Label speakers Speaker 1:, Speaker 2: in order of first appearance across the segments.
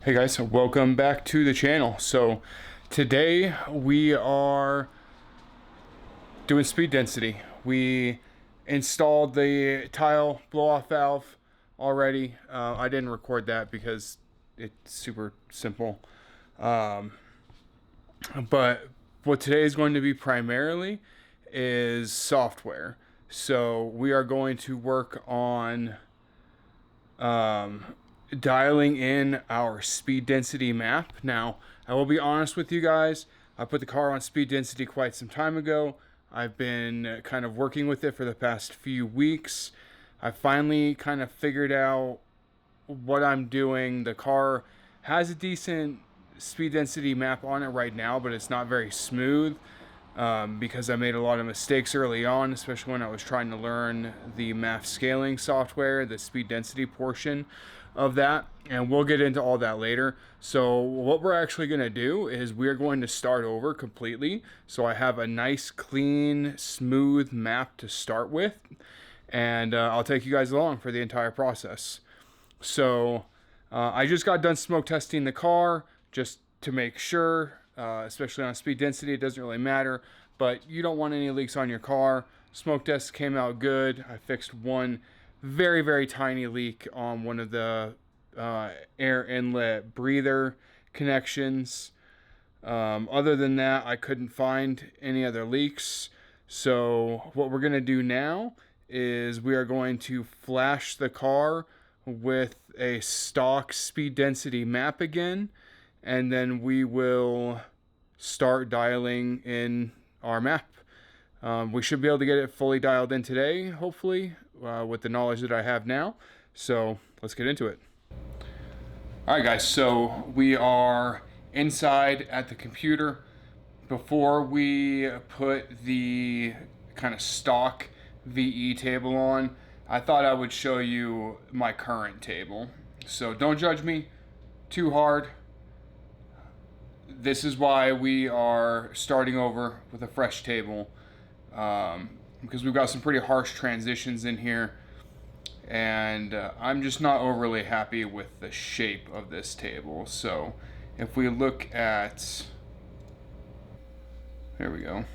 Speaker 1: Hey guys, welcome back to the channel. So today we are doing speed density. We installed the tile blow-off valve already. I didn't record that because it's super simple. But what today is going to be primarily is software. So we are going to work on dialing in our speed density map. Now, I will be honest with you guys, I put the car on speed density quite some time ago. I've been kind of working with it for the past few weeks. I finally kind of figured out what I'm doing. The car has a decent speed density map on it right now, but it's not very smooth because I made a lot of mistakes early on, especially when I was trying to learn the MAF scaling software, the speed density portion of that, and we'll get into all that later. So what we're actually going to do is we're going to start over completely, so I have a nice clean smooth map to start with, and I'll take you guys along for the entire process. So I just got done smoke testing the car just to make sure, especially on speed density, it doesn't really matter, but you don't want any leaks on your car. Smoke test came out good. I fixed one very tiny leak on one of the air inlet breather connections. Other than that, I couldn't find any other leaks. So what we're going to do now is we are going to flash the car with a stock speed density map again, and then we will start dialing in our map. We should be able to get it fully dialed in today, hopefully, with the knowledge that I have now. So let's get into it. All right, guys, so we are inside at the computer. Before we put the kind of stock VE table on, I thought I would show you my current table. So don't judge me too hard. This is why we are starting over with a fresh table. Because we've got some pretty harsh transitions in here, and I'm just not overly happy with the shape of this table. So if we look at, there we go.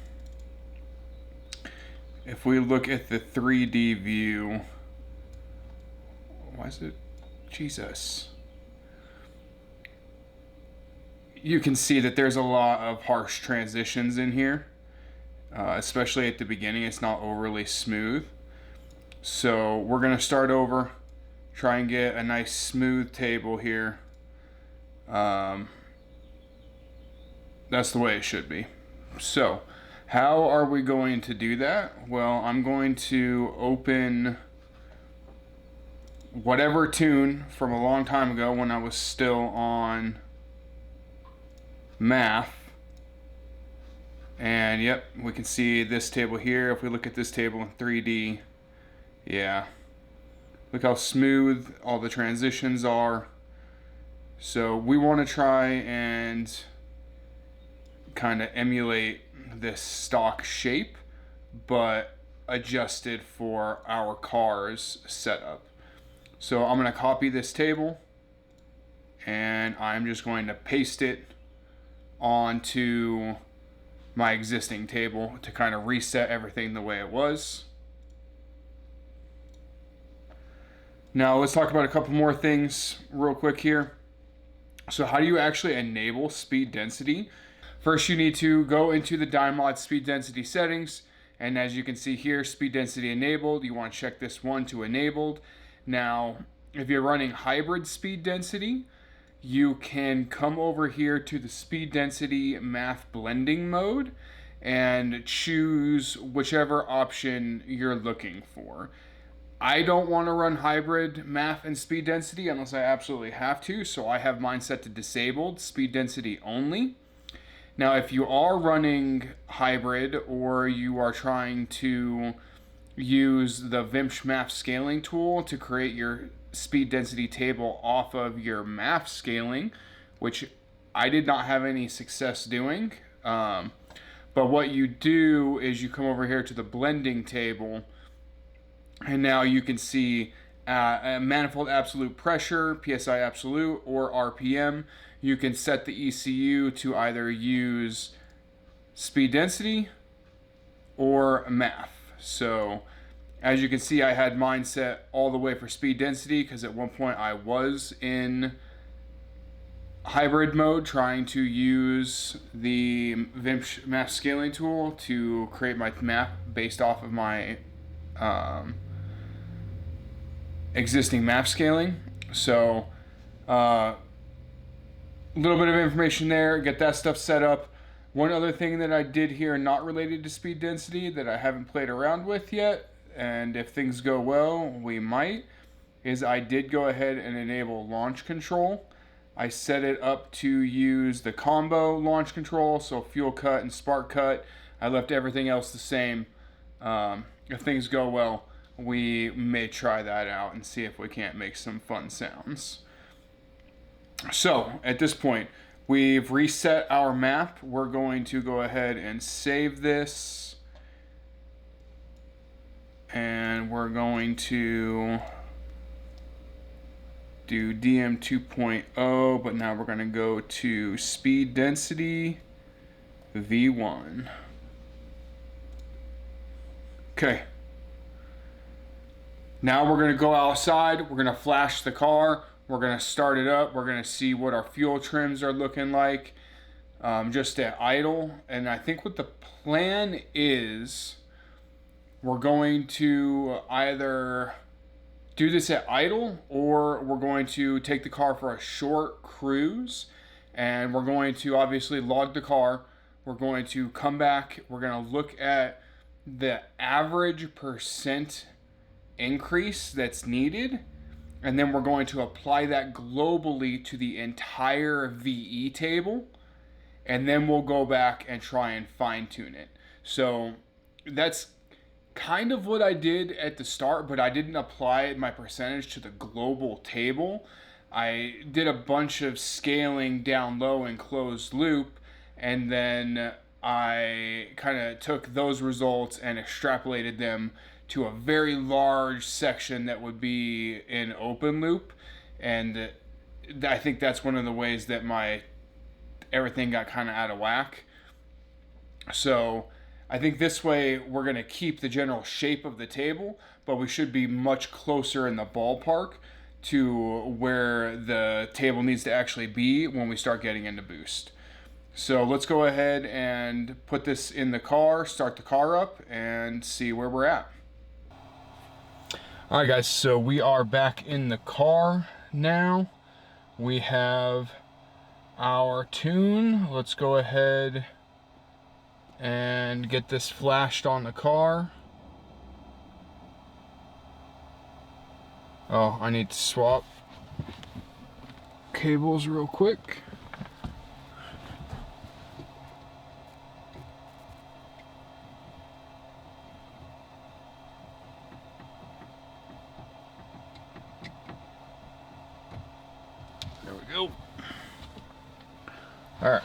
Speaker 1: If we look at the 3D view, why is it, Jesus. You can see that there's a lot of harsh transitions in here. Especially at the beginning, it's not overly smooth. So we're going to start over, try and get a nice smooth table here. That's the way it should be. So how are we going to do that? Well, I'm going to open whatever tune from a long time ago when I was still on MAF. And yep, we can see this table here. If we look at this table in 3D, yeah, look how smooth all the transitions are. So we want to try and kind of emulate this stock shape, but adjusted for our car's setup. So I'm going to copy this table, and I'm just going to paste it onto my existing table to kind of reset everything the way it was. Now let's talk about a couple more things real quick here. So how do you actually enable speed density? First, you need to go into the Dimemod speed density settings, and as you can see here, speed density enabled. You want to check this one to enabled. Now, if you're running hybrid speed density, you can come over here to the speed density MAF blending mode, and choose whichever option you're looking for. I don't want to run hybrid MAF and speed density unless I absolutely have to, so I have mine set to disabled, speed density only. Now, if you are running hybrid or you are trying to use the VIMSH MAF scaling tool to create your speed density table off of your MAF scaling, which I did not have any success doing. But what you do is you come over here to the blending table, and now you can see manifold absolute pressure, PSI absolute, or RPM. You can set the ECU to either use speed density or MAF. So as you can see, I had mine set all the way for speed density because at one point I was in hybrid mode trying to use the VIMSH MAF scaling tool to create my map based off of my existing MAF scaling. So a little bit of information there, get that stuff set up. One other thing that I did here not related to speed density that I haven't played around with yet, and if things go well we might, is I did go ahead and enable launch control. I set it up to use the combo launch control, so fuel cut and spark cut. I left everything else the same. If things go well, we may try that out and see if we can't make some fun sounds. So at this point, we've reset our map. We're going to go ahead and save this. And we're going to do DM 2.0, but now we're going to go to speed density V1. Okay. Now we're going to go outside. We're going to flash the car. We're going to start it up. We're going to see what our fuel trims are looking like just at idle. And I think what the plan is, we're going to either do this at idle or we're going to take the car for a short cruise. And we're going to obviously log the car. We're going to come back. We're going to look at the average percent increase that's needed, and then we're going to apply that globally to the entire VE table, and then we'll go back and try and fine tune it. So that's kind of what I did at the start, but I didn't apply my percentage to the global table. I did a bunch of scaling down low and closed loop, and then I kind of took those results and extrapolated them to a very large section that would be in open loop. And I think that's one of the ways that everything got kind of out of whack. So I think this way we're going to keep the general shape of the table, but we should be much closer in the ballpark to where the table needs to actually be when we start getting into boost. So let's go ahead and put this in the car, start the car up, and see where we're at. Alright guys, so we are back in the car now. We have our tune. Let's go ahead and get this flashed on the car. Oh, I need to swap cables real quick. There we go. All right.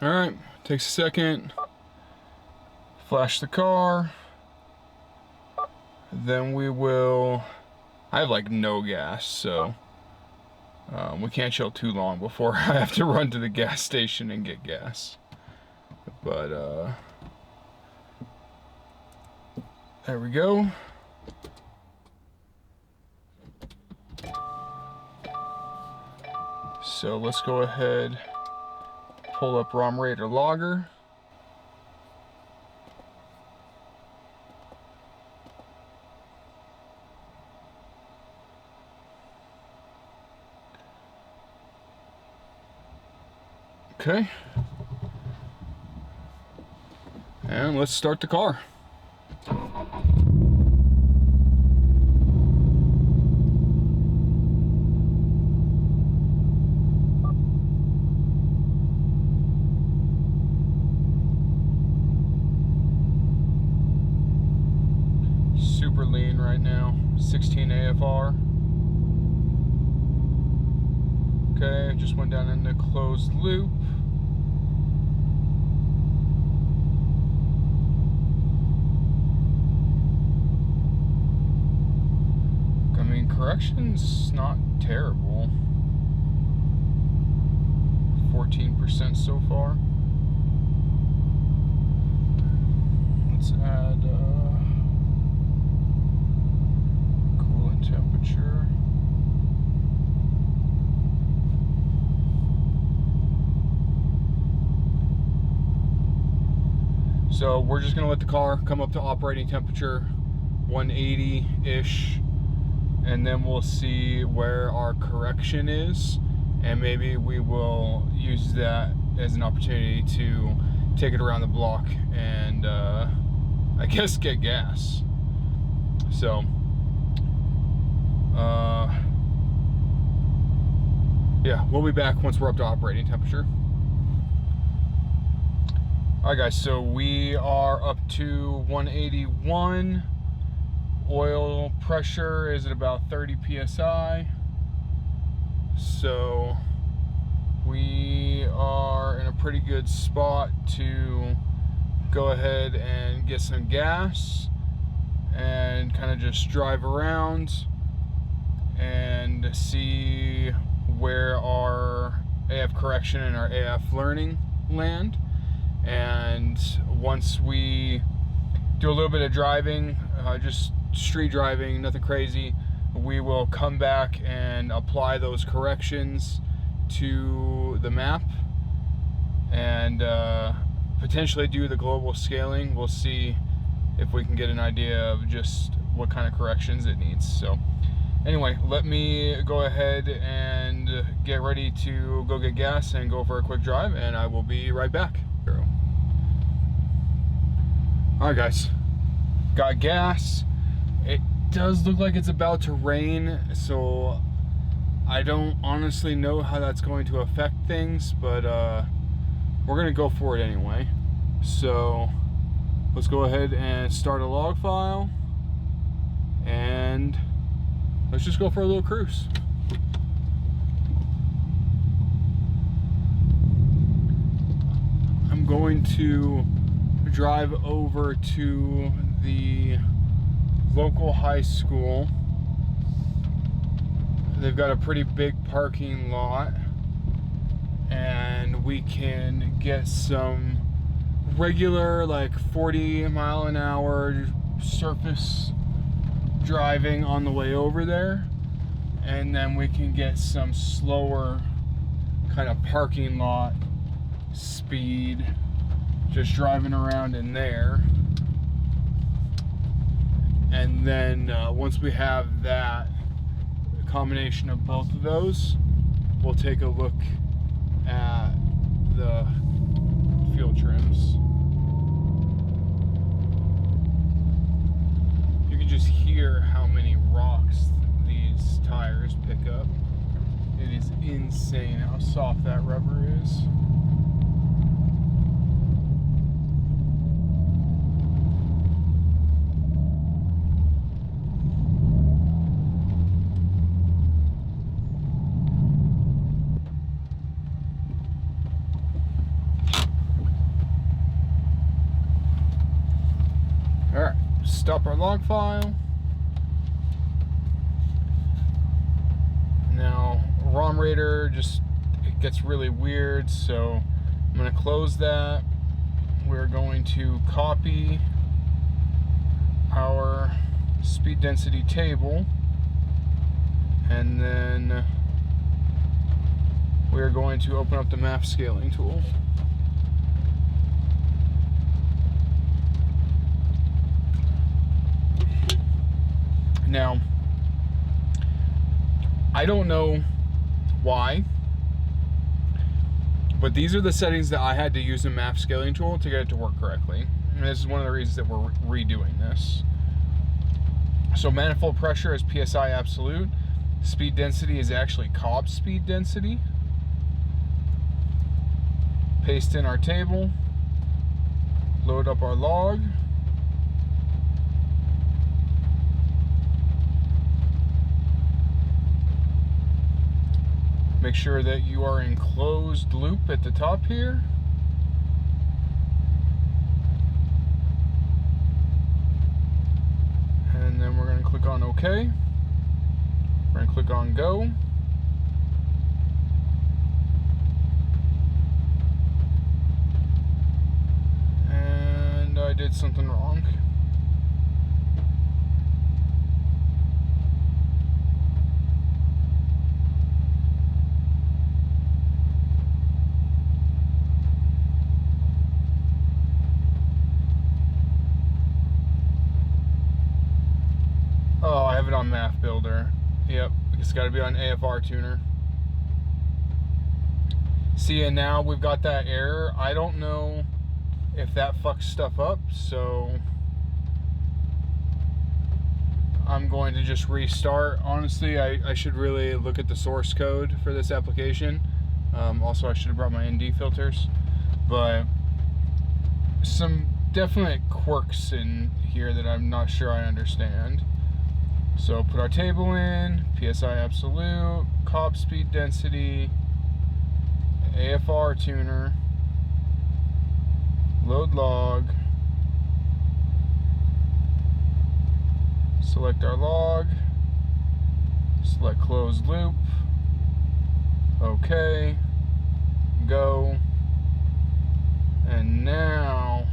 Speaker 1: All right, takes a second. Flash the car. Then we will, I have like no gas, so we can't chill too long before I have to run to the gas station and get gas. But there we go. So let's go ahead, pull up RomRaider logger. Okay. And let's start the car. Super lean right now, 16 AFR. Okay, just went down into closed loop. I mean, correction's not terrible. 14% so far. Let's add coolant temperature. So we're just gonna let the car come up to operating temperature, 180-ish, and then we'll see where our correction is, and maybe we will use that as an opportunity to take it around the block and I guess get gas. So yeah, we'll be back once we're up to operating temperature. Alright guys, so we are up to 181. Oil pressure is at about 30 psi. So we are in a pretty good spot to go ahead and get some gas and kind of just drive around and see where our AF correction and our AF learning land. And once we do a little bit of driving, just street driving, nothing crazy, we will come back and apply those corrections to the map and potentially do the global scaling. We'll see if we can get an idea of just what kind of corrections it needs. So anyway, let me go ahead and get ready to go get gas and go for a quick drive, and I will be right back. Alright guys, got gas. It does look like it's about to rain, so I don't honestly know how that's going to affect things, but we're gonna go for it anyway. So let's go ahead and start a log file and let's just go for a little cruise. I'm going to drive over to the local high school. They've got a pretty big parking lot, and we can get some regular like 40-mile-an-hour surface driving on the way over there, and then we can get some slower kind of parking lot speed just driving around in there. And then once we have that, a combination of both of those, we'll take a look at the fuel trims. You can just hear how many rocks these tires pick up. It is insane how soft that rubber is. Alright, stop our log file. Now, RomRaider it gets really weird, so I'm going to close that. We're going to copy our speed density table, and then we are going to open up the MAF scaling tool. Now, I don't know why, but these are the settings that I had to use the MAF scaling tool to get it to work correctly. And this is one of the reasons that we're redoing this. So manifold pressure is PSI absolute. Speed density is actually Cobb speed density. Paste in our table. Load up our log. Make sure that you are in closed loop at the top here. And then we're going to click on OK. We're going to click on Go. And I did something wrong. Oh, I have it on MAF Builder. Yep, it's got to be on AFR Tuner. See, and now we've got that error. I don't know if that fucks stuff up, so I'm going to just restart. Honestly, I should really look at the source code for this application. Also, I should have brought my ND filters, but some definite quirks in here that I'm not sure I understand. So put our table in, PSI absolute, Cobb speed density, AFR tuner, load log, select our log, select closed loop, OK, go, and now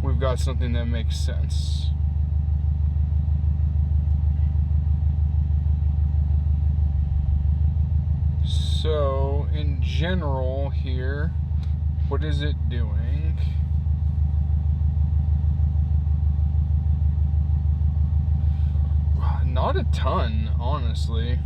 Speaker 1: we've got something that makes sense. So, in general here, what is it doing? Not a ton, honestly.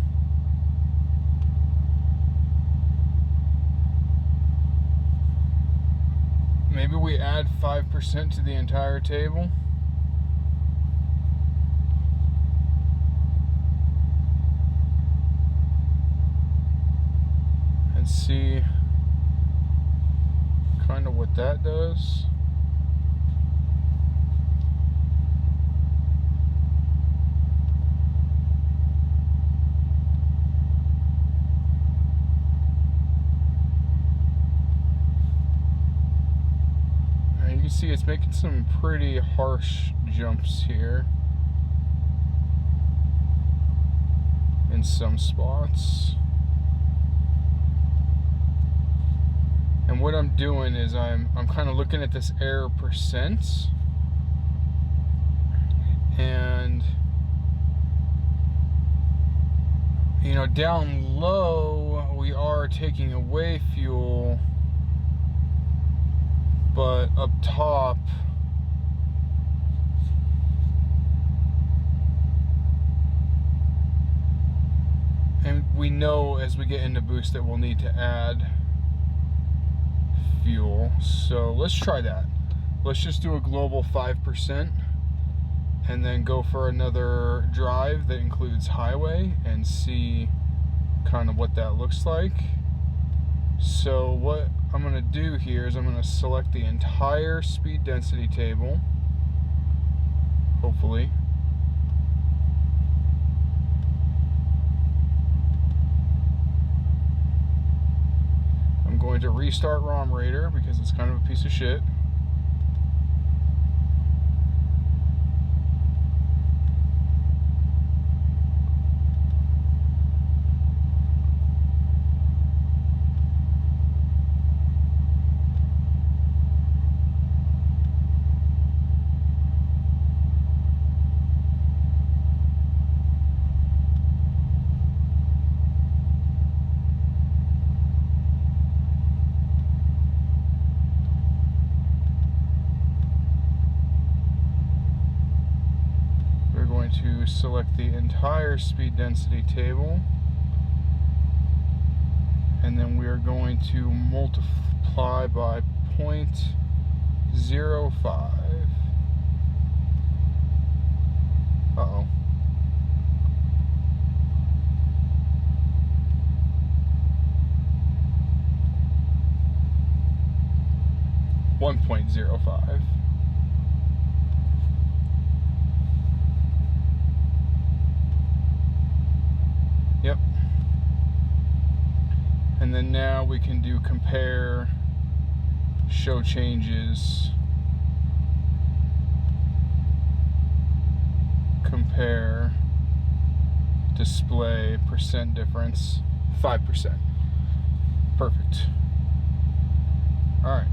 Speaker 1: Maybe we add 5% to the entire table. See kind of what that does. Now you can see it's making some pretty harsh jumps here in some spots. And what I'm doing is I'm kind of looking at this error percent, and you know, down low we are taking away fuel, but up top and we know as we get into boost that we'll need to add fuel. So let's try that. Let's just do a global 5% and then go for another drive that includes highway and see kind of what that looks like. So what I'm going to do here is I'm going to select the entire speed density table, hopefully. I'm going to restart RomRaider because it's kind of a piece of shit. to select the entire speed density table, and then we are going to multiply by 0.05. Uh-oh. .05. Yep. And then now we can do compare, show changes, compare, display, percent difference, 5%. Perfect. All right.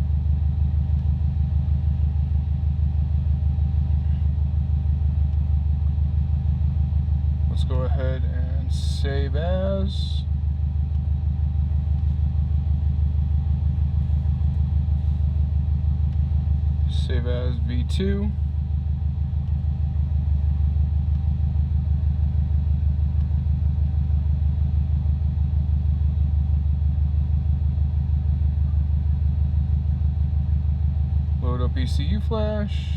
Speaker 1: Let's go ahead and save as. Save as V2. Load up ECU flash.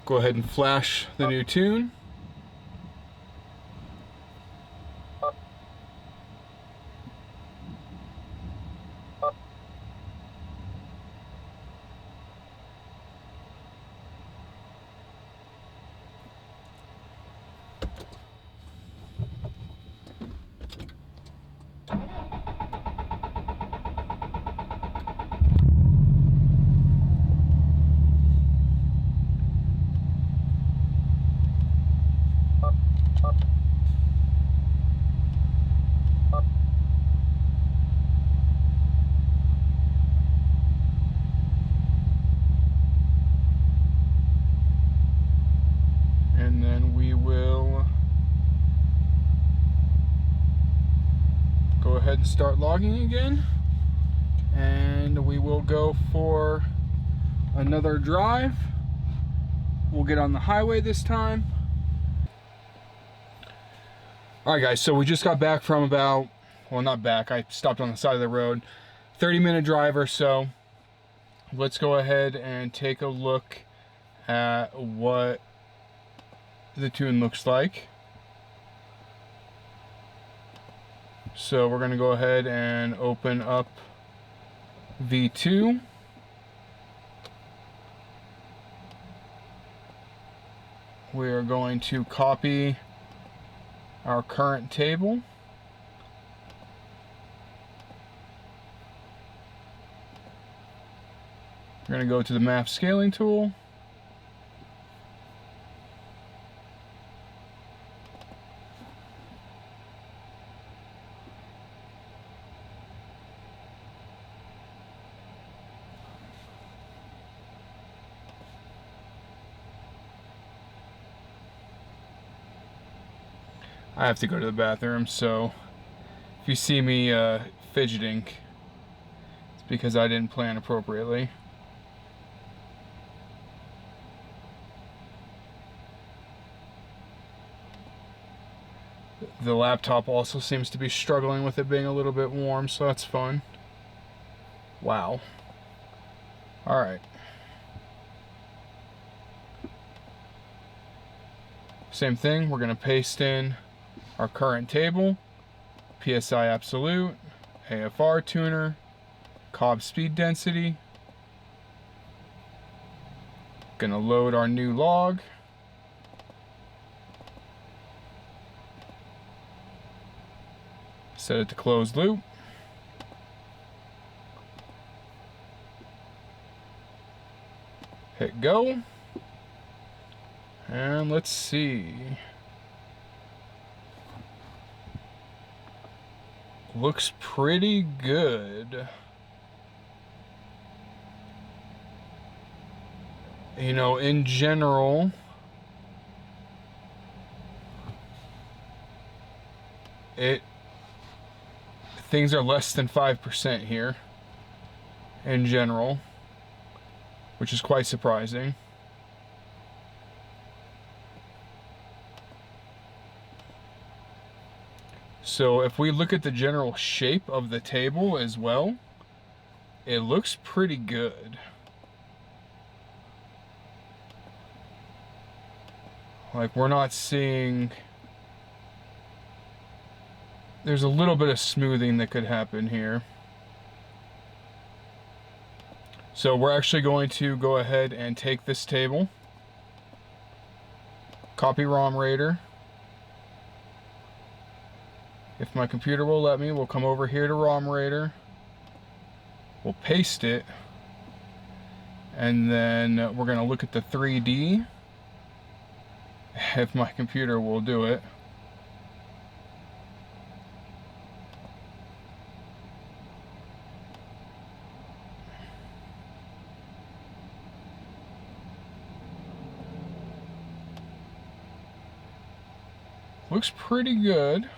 Speaker 1: Go ahead and flash the new tune. And then we will go ahead and start logging again. And we will go for another drive. We'll get on the highway this time. All right, guys, so we just got back from about, well, not back, I stopped on the side of the road, 30-minute drive or so. Let's go ahead and take a look at what the tune looks like. So we're gonna go ahead and open up V2. We are going to copy our current table. We're going to go to the MAF scaling tool. I have to go to the bathroom, so if you see me fidgeting, it's because I didn't plan appropriately. The laptop also seems to be struggling with it being a little bit warm, so that's fun. Wow. Alright. Same thing, we're going to paste in our current table, PSI absolute, AFR tuner, Cobb speed density. Going to load our new log. Set it to closed loop. Hit go. And let's see. Looks pretty good. You know, in general, things are less than 5% here in general, which is quite surprising. So if we look at the general shape of the table as well, it looks pretty good. Like, we're not seeing... There's a little bit of smoothing that could happen here. So we're actually going to go ahead and take this table, copy RomRaider. If my computer will let me, we'll come over here to RomRaider. We'll paste it. And then we're going to look at the 3D. If my computer will do it. Looks pretty good.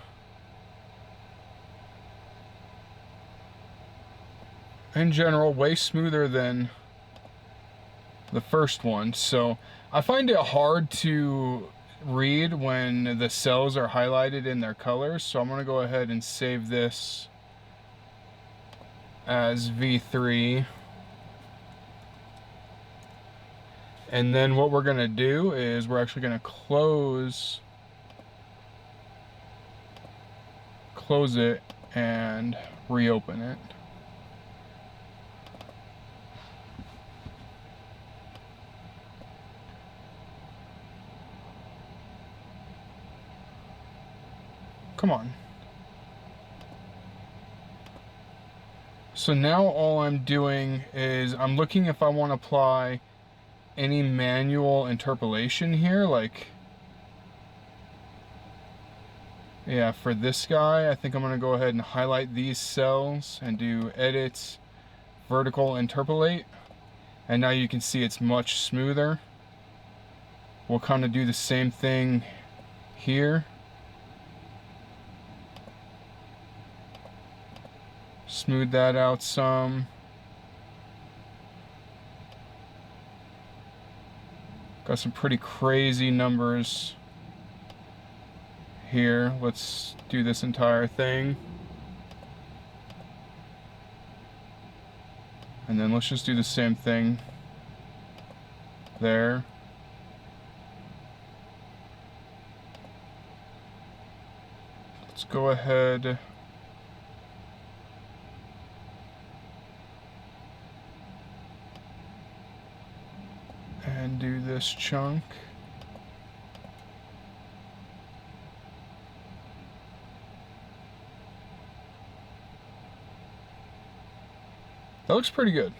Speaker 1: In general, way smoother than the first one. So I find it hard to read when the cells are highlighted in their colors. So I'm going to go ahead and save this as V3. And then what we're going to do is we're actually going to close it and reopen it. Come on. So now all I'm doing is I'm looking if I want to apply any manual interpolation here, like, yeah, for this guy, I think I'm going to go ahead and highlight these cells and do edit, vertical interpolate. And now you can see it's much smoother. We'll kind of do the same thing here. Smooth that out some. Got some pretty crazy numbers here. Let's do this entire thing. And then let's just do the same thing there. Let's go ahead and do this chunk. That looks pretty good.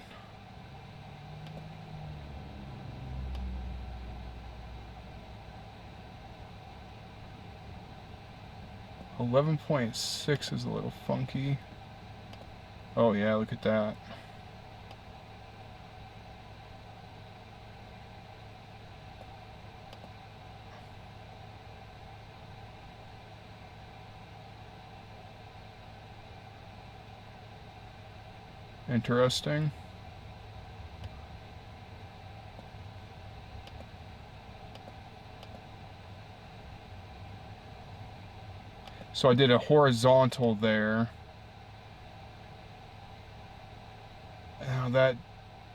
Speaker 1: .6 is a little funky. Oh yeah, look at that. Interesting. So I did a horizontal there. Now that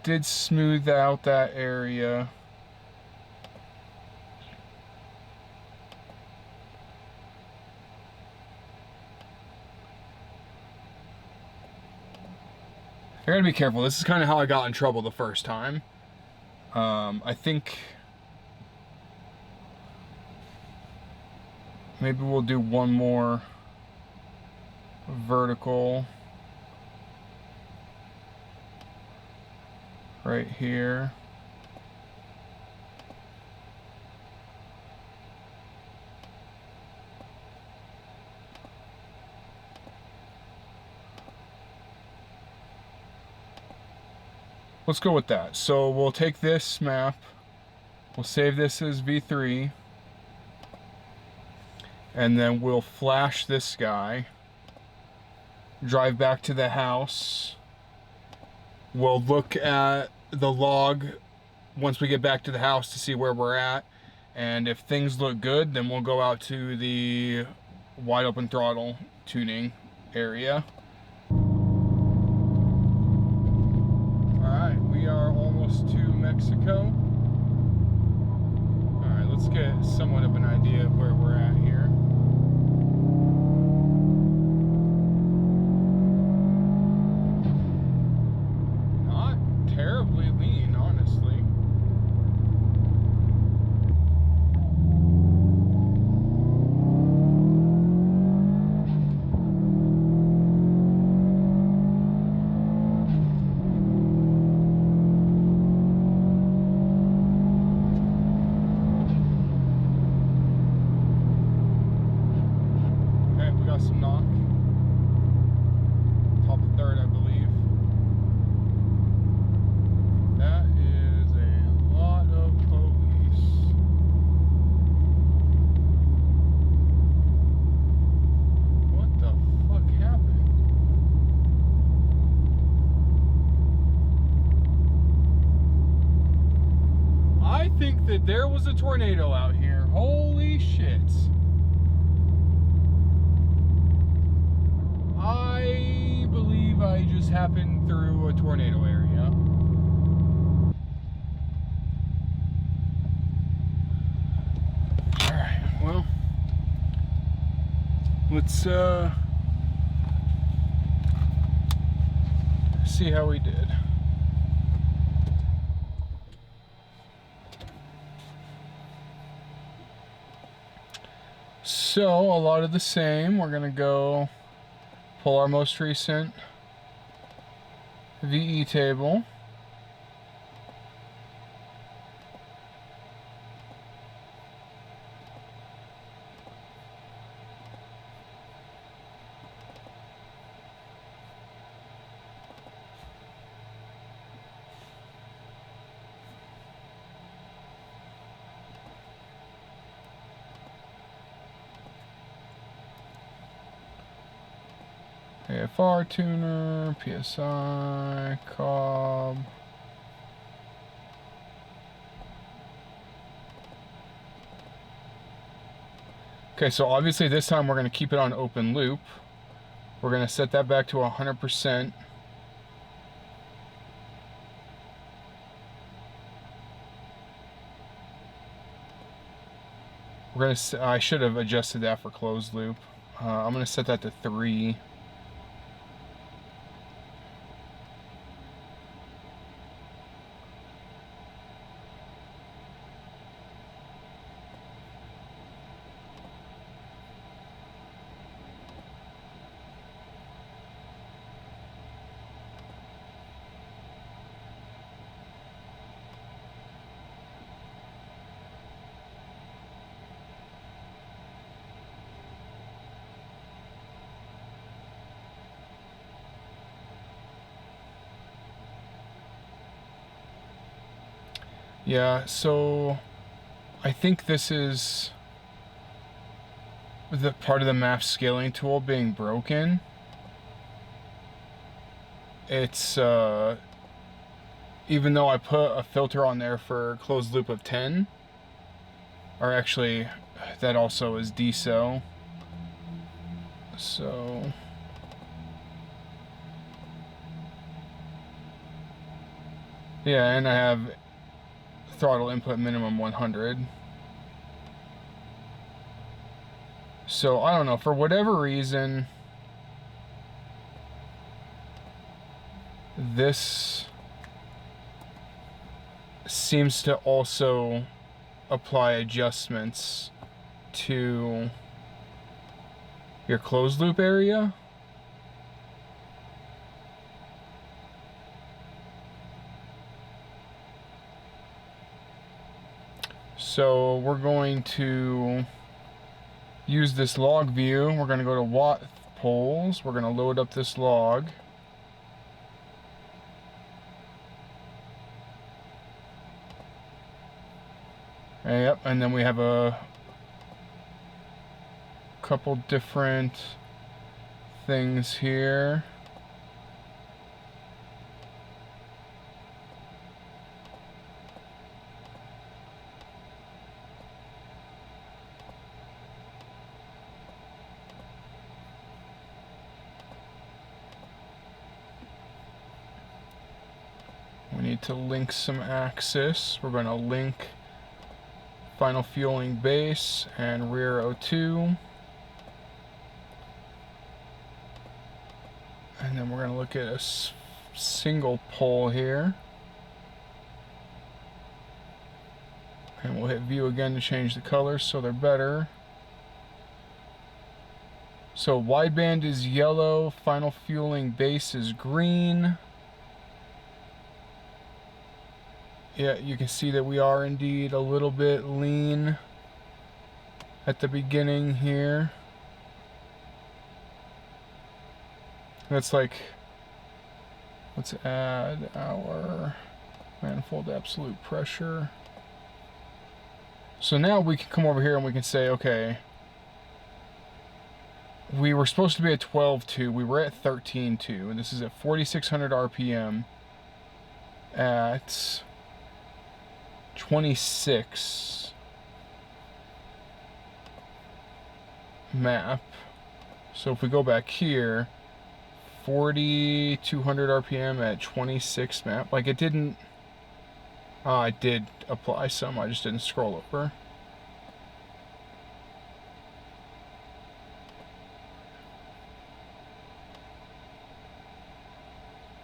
Speaker 1: did smooth out that area. I gotta be careful. This is kind of how I got in trouble the first time. I think maybe we'll do one more vertical right here. let's go with that. So we'll take this map, we'll save this as V3, and then we'll flash this guy, drive back to the house. We'll look at the log once we get back to the house to see where we're at, and if things look good, then we'll go out to the wide open throttle tuning area. Alright, we are almost to Mexico. Alright, let's get somewhat of an idea of where we're at here. Not terribly lean, honestly. Some knock. Top of third, I believe. That is a lot of police. What the fuck happened? I think that there was a tornado out here. Holy shit. I believe I just happened through a tornado area. Alright, well, let's see how we did. So, a lot of the same. We're gonna go pull our most recent VE table. AFR tuner, PSI, Cobb. Okay, so obviously this time we're going to keep it on open loop. We're going to set that back to 100%. We're going to, I should have adjusted that for closed loop. I'm going to set that to 3. Yeah, so I think this is the part of the MAF scaling tool being broken. It's even though I put a filter on there for closed loop of 10, or actually that also is decel. So yeah, and I have throttle input minimum 100. So I don't know, for whatever reason this seems to also apply adjustments to your closed loop area. So we're going to use this log view. We're going to go to watt poles. We're going to load up this log. Yep, and then we have a couple different things here. We need to link some axis. We're going to link final fueling base and rear O2. And then we're going to look at a single pole here. And we'll hit view again to change the colors so they're better. So wideband is yellow, final fueling base is green. Yeah, you can see that we are indeed a little bit lean at the beginning here. That's like, let's add our manifold absolute pressure. So now we can come over here and we can say, okay, we were supposed to be at 12.2, we were at 13.2, and this is at 4,600 RPM at 26 MAP. So if we go back here, 4,200 RPM at 26 MAP. Like it didn't. I did apply some. I just didn't scroll over.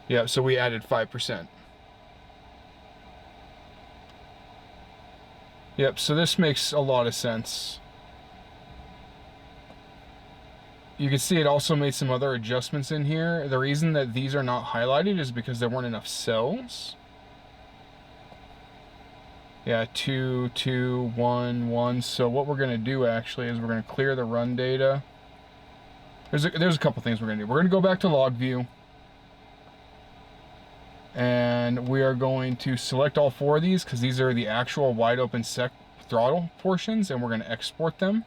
Speaker 1: Yeah. So we added 5%. Yep. So this makes a lot of sense. You can see it also made some other adjustments in here. The reason that these are not highlighted is because there weren't enough cells. Yeah, 2, 2, 1, 1. So what we're going to do actually is we're going to clear the run data. There's a couple things we're going to do. We're going to go back to log view. And we are going to select all 4 of these because these are the actual wide open throttle portions, and we're going to export them.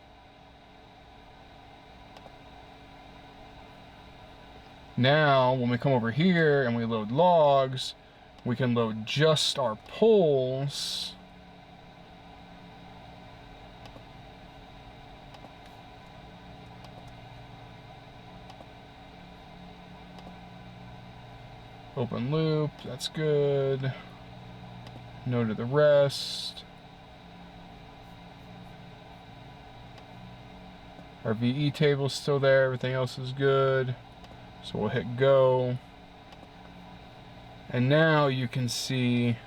Speaker 1: Now, when we come over here and we load logs, we can load just our poles. Open loop, that's good. No to the rest. Our VE table's still there, everything else is good. So we'll hit go. And now you can see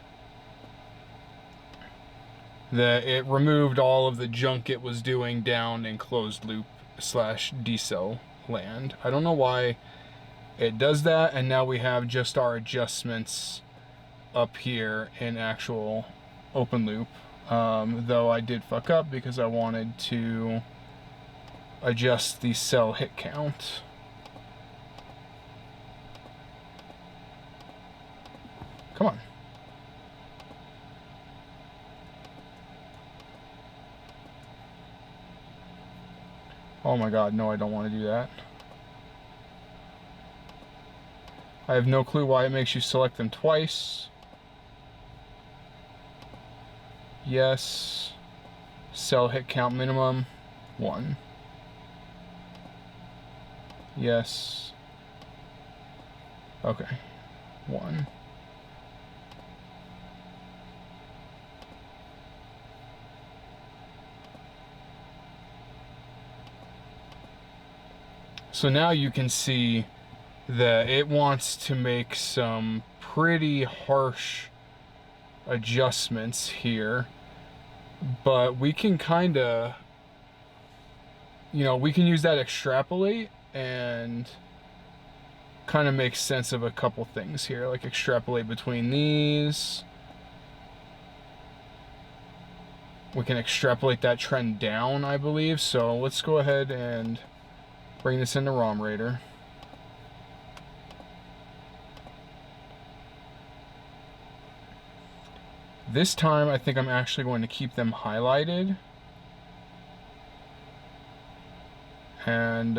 Speaker 1: that it removed all of the junk it was doing down in closed loop / decel land. I don't know why it does that, and now we have just our adjustments up here in actual open loop. Though I did fuck up because I wanted to adjust the cell hit count. Come on. Oh my god, no, I don't want to do that. I have no clue why it makes you select them twice. Yes. Cell hit count minimum 1. Yes. Okay. 1. So now you can see that it wants to make some pretty harsh adjustments here, but we can kind of, you know, we can use that extrapolate and kind of make sense of a couple things here, like extrapolate between these. We can extrapolate that trend down, I believe. So let's go ahead and bring this into RomRaider. This time I think I'm actually going to keep them highlighted. And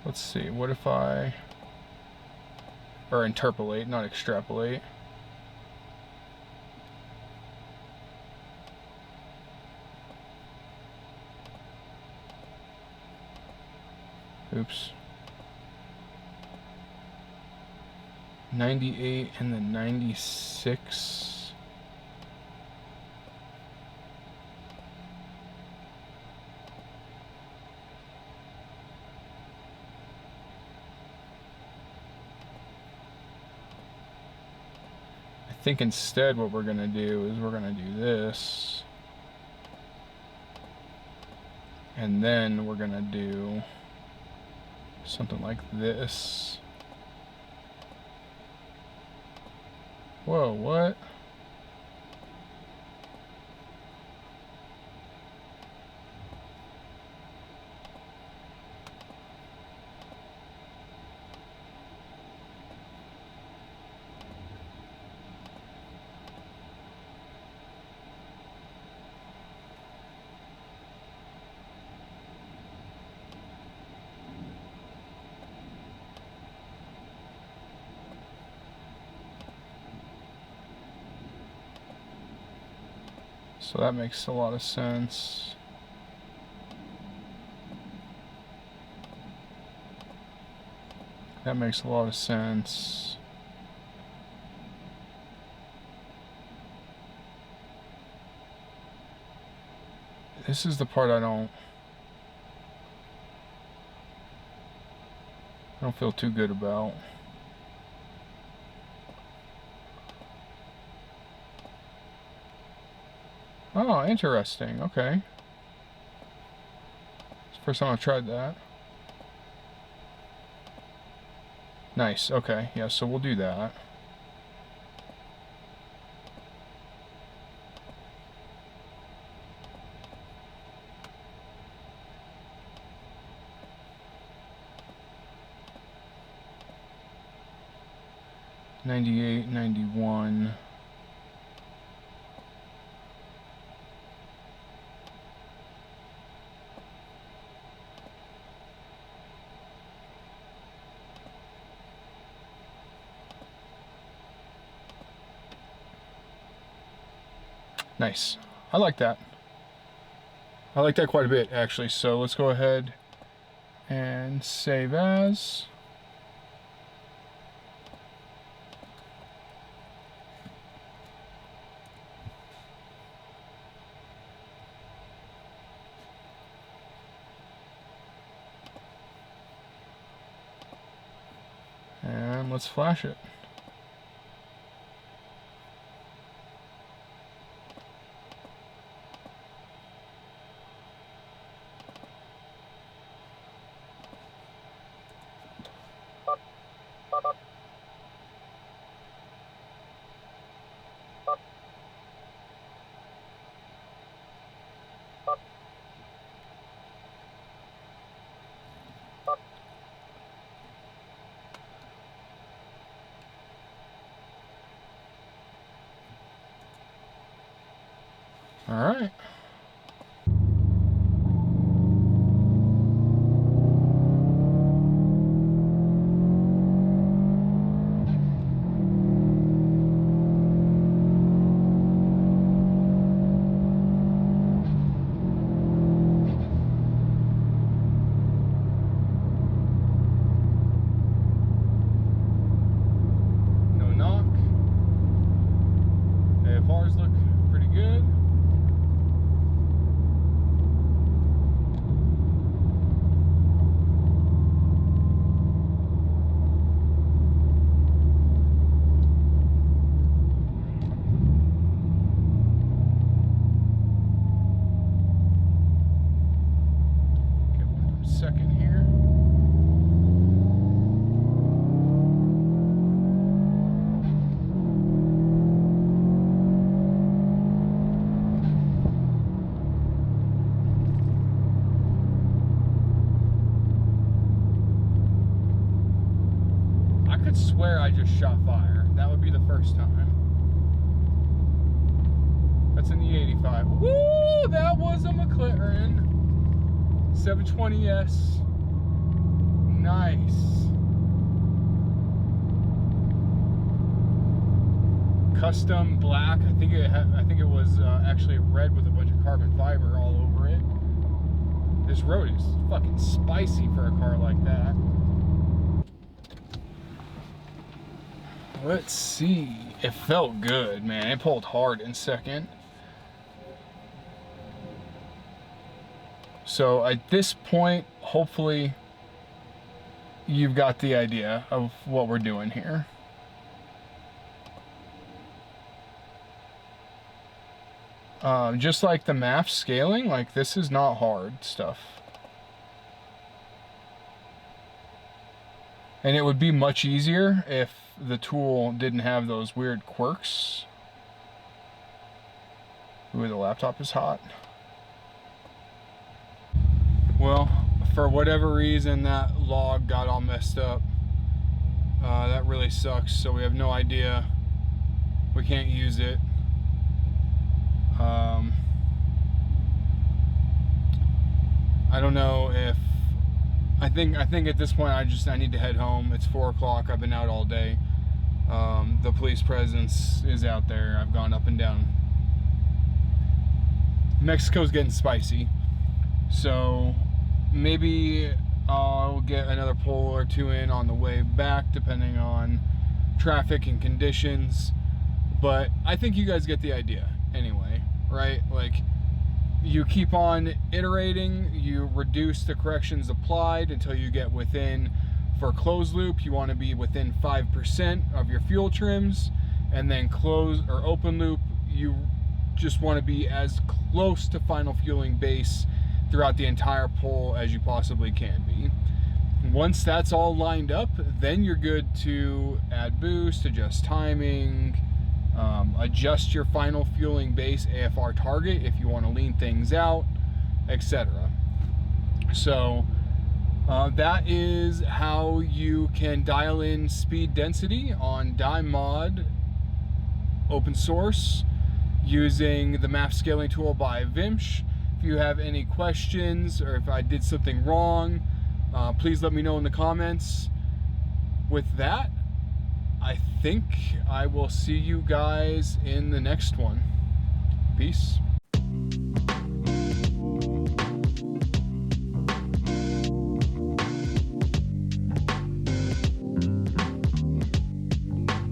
Speaker 1: let's see, what if I, or interpolate, not extrapolate. Oops. 98 and then 96. I think instead what we're going to do is we're going to do this. And then we're going to do something like this. Whoa, what? So that makes a lot of sense. That makes a lot of sense. This is the part I don't feel too good about. Oh, interesting. Okay. It's the first time I've tried that. Nice. Okay. Yeah, so we'll do that. '98, '91. Nice. I like that. I like that quite a bit, actually. So let's go ahead and save as. And let's flash it. All right. No knock. AFRs look pretty good. Second here. swear I just shot fire. That would be the first time. That's an E85. Woo! That was a McLaren 720S. Nice. Custom black. I think it was actually red with a bunch of carbon fiber all over it. This road is fucking spicy for a car like that. Let's see. It felt good, man. It pulled hard in second. So at this point, hopefully you've got the idea of what we're doing here. Just like the MAF scaling, like this is not hard stuff. And it would be much easier if the tool didn't have those weird quirks. Ooh, the laptop is hot. Well, for whatever reason, that log got all messed up. That really sucks, so we have no idea. We can't use it. I don't know if I think at this point I need to head home. It's 4 o'clock. I've been out all day. The police presence is out there. I've gone up and down. Mexico's getting spicy, so maybe I'll get another pull or two in on the way back, depending on traffic and conditions. But I think you guys get the idea anyway, right? Like, you keep on iterating, you reduce the corrections applied until you get within, for closed loop, you want to be within 5% of your fuel trims, and then close or open loop, you just want to be as close to final fueling base throughout the entire pull as you possibly can be. Once that's all lined up, then you're good to add boost, adjust timing, adjust your final fueling base AFR target if you want to lean things out, etc. So that is how you can dial in speed density on Dimemod open source using the MAF scaling tool by VIMSH. If you have any questions or if I did something wrong, please let me know in the comments. With that, I think I will see you guys in the next one. Peace.